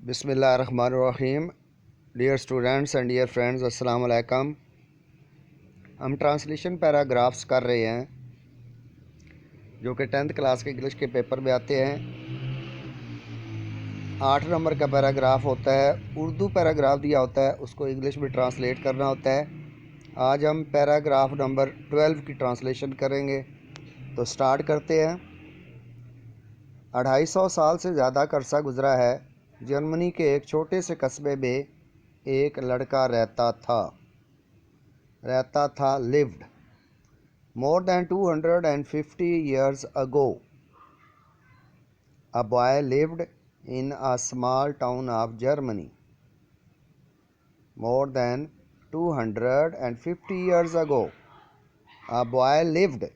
बिस्मिल्लाहिर्रहमानिर्रहीम। Dear students and dear friends, अस्सलाम वालेकुम। हम ट्रांसलेशन पैराग्राफ्स कर रहे हैं जो कि 10th क्लास के इंग्लिश के पेपर में आते हैं। 8 नंबर का पैराग्राफ होता है, उर्दू पैराग्राफ दिया होता है, उसको इंग्लिश में ट्रांसलेट करना होता है। आज हम पैराग्राफ नंबर 12 की ट्रांसलेशन करेंगे, तो स्टार्ट करते हैं। 250 साल से ज़्यादा का अरसा गुजरा है। जर्मनी के एक छोटे से कस्बे में एक लड़का रहता था lived more than 250 years ago. A boy lived in a small town of Germany. More than 250 years ago, a boy lived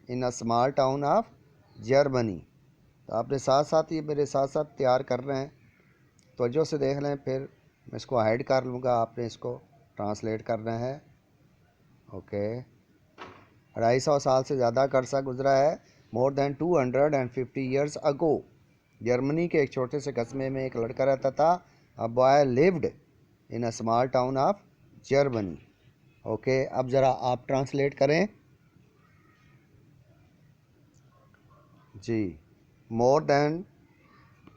in a small town of Germany. तो आपने साथ साथ ये मेरे साथ साथ तैयार कर रहे हैं, तवज्जो से देख लें, फिर मैं इसको हाइड कर लूँगा, आपने इसको ट्रांसलेट करना है। ओके 250 साल से ज़्यादा का अरसा गुजरा है। मोर देन 250 ईयर्स अगो, जर्मनी के एक छोटे से कस्बे में एक लड़का रहता था। A boy lived in a small town of Germany. Okay, अब ज़रा आप ट्रांसलेट करें जी। More than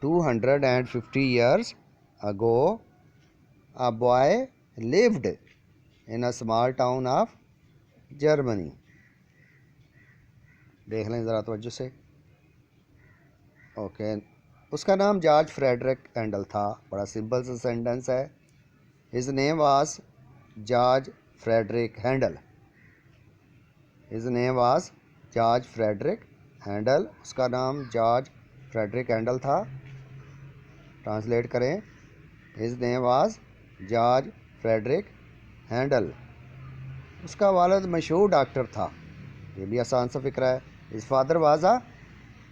250 years ago a boy lived in a small town of Germany. देख लें ज़रा तवज्जो से। ओके, उसका नाम जॉर्ज फ्रेडरिक हैंडल था। बड़ा सिंपल सा सेंटेंस है। His name was George Frederick Handel. His name was George Frederick Handel. उसका नाम जॉर्ज फ्रेडरिक हैंडल था। ट्रांसलेट करें, his name was George Frederick Handel. उसका वालिद मशहूर डॉक्टर था। ये भी आसान सा फिक्र है। His father was a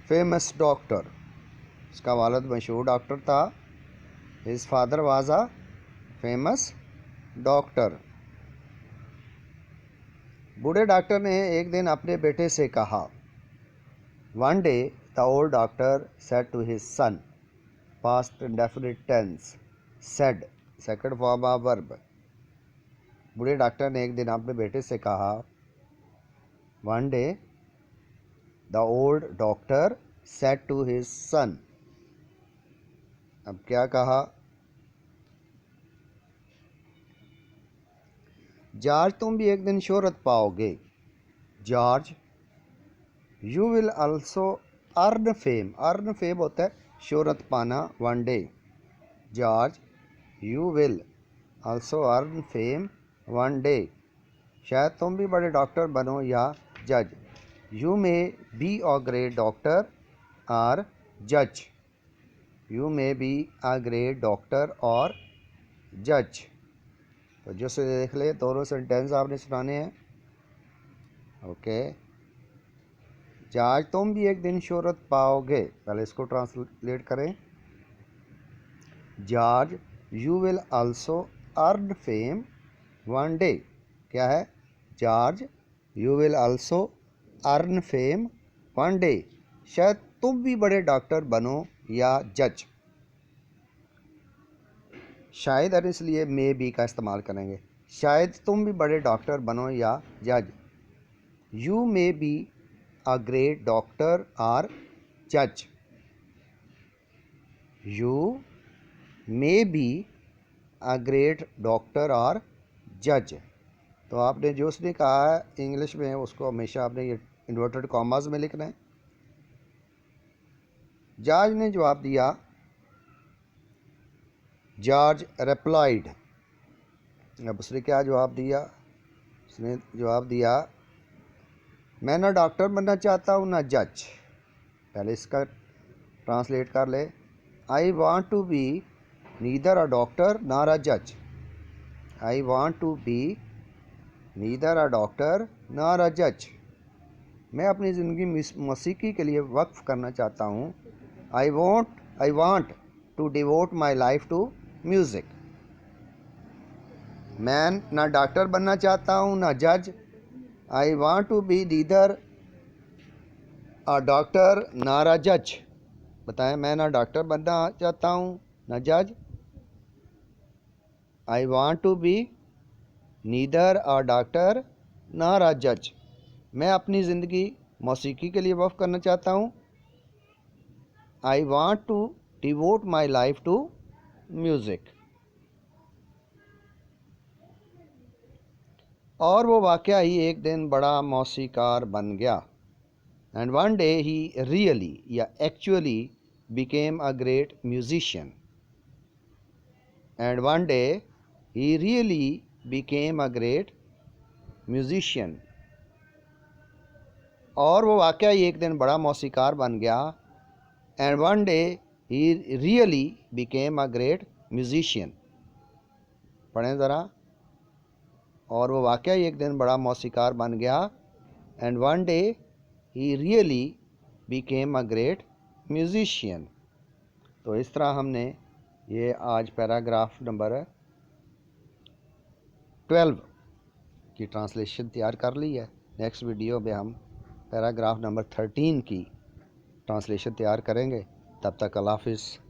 famous doctor. उसका वालिद मशहूर डॉक्टर था। His father was a famous doctor. बूढ़े डॉक्टर ने एक दिन अपने बेटे से कहा। One day the old doctor said to his son. Past indefinite tense. Said second form of verb. बूढ़े डॉक्टर ने एक दिन अपने बेटे से कहा। One day the old doctor said to his son. अब क्या कहा? जॉर्ज, तुम भी एक दिन शोहरत पाओगे। George, you will also earn fame. Earn fame होता है शोहरत पाना। One day, George, you will also earn fame one day. शायद तुम भी बड़े डॉक्टर बनो या जज। You may be a great doctor और जज। You may be a great doctor और जज। तो जो से देख ले, दोनों सेंटेंस आपने सुनाने हैं। ओके, जॉर्ज, तुम भी एक दिन शोहरत पाओगे। पहले इसको ट्रांसलेट करें। George, you will also earn fame one day. क्या है? George, you will also earn fame one day. शायद तुम भी बड़े डॉक्टर बनो या जज। शायद और इसलिए मे बी का इस्तेमाल करेंगे। शायद तुम भी बड़े डॉक्टर बनो या जज। You may be a great doctor और जज। You may be a great doctor और जज। तो आपने जो उसने कहा है इंग्लिश में, उसको हमेशा आपने ये इन्वर्टेड कॉमास में लिखना है। जॉर्ज ने जवाब दिया। George replied. अब उसने क्या जवाब दिया? उसने जवाब दिया, मैं ना डॉक्टर बनना चाहता हूँ ना जज। पहले इसका ट्रांसलेट कर ले। I want to be neither a doctor nor a जज। I want to be neither a doctor nor a जज। मैं अपनी ज़िंदगी मौसीकी के लिए वक्फ करना चाहता हूँ। I want to devote my life to music. मैं ना डॉक्टर बनना चाहता हूँ ना जज। I want to be neither a doctor nor a जज। बताएं, मैं ना डॉक्टर बनना चाहता हूँ ना जज, I want to be neither a doctor nor a जज। मैं अपनी ज़िंदगी मौसीकी के लिए वक्फ करना चाहता हूँ। I want to devote my life to music. और वो वाक़या ही एक दिन बड़ा मौसीकार बन गया। And one day he really या actually became a great musician. And one day he really became a great musician. और वो वाक़या ही एक दिन बड़ा मौसीकार बन गया। And one day he really became a great musician. पढ़ें ज़रा। और वो वाक़या ही एक दिन बड़ा मौसीकार बन गया। And one day he really became a great musician. तो इस तरह हमने ये आज पैराग्राफ नंबर 12 की ट्रांसलेशन तैयार कर ली है। नेक्स्ट वीडियो में हम पैराग्राफ नंबर 13 की ट्रांसलेशन तैयार करेंगे। तब तक अल्लाह हाफ़िज़।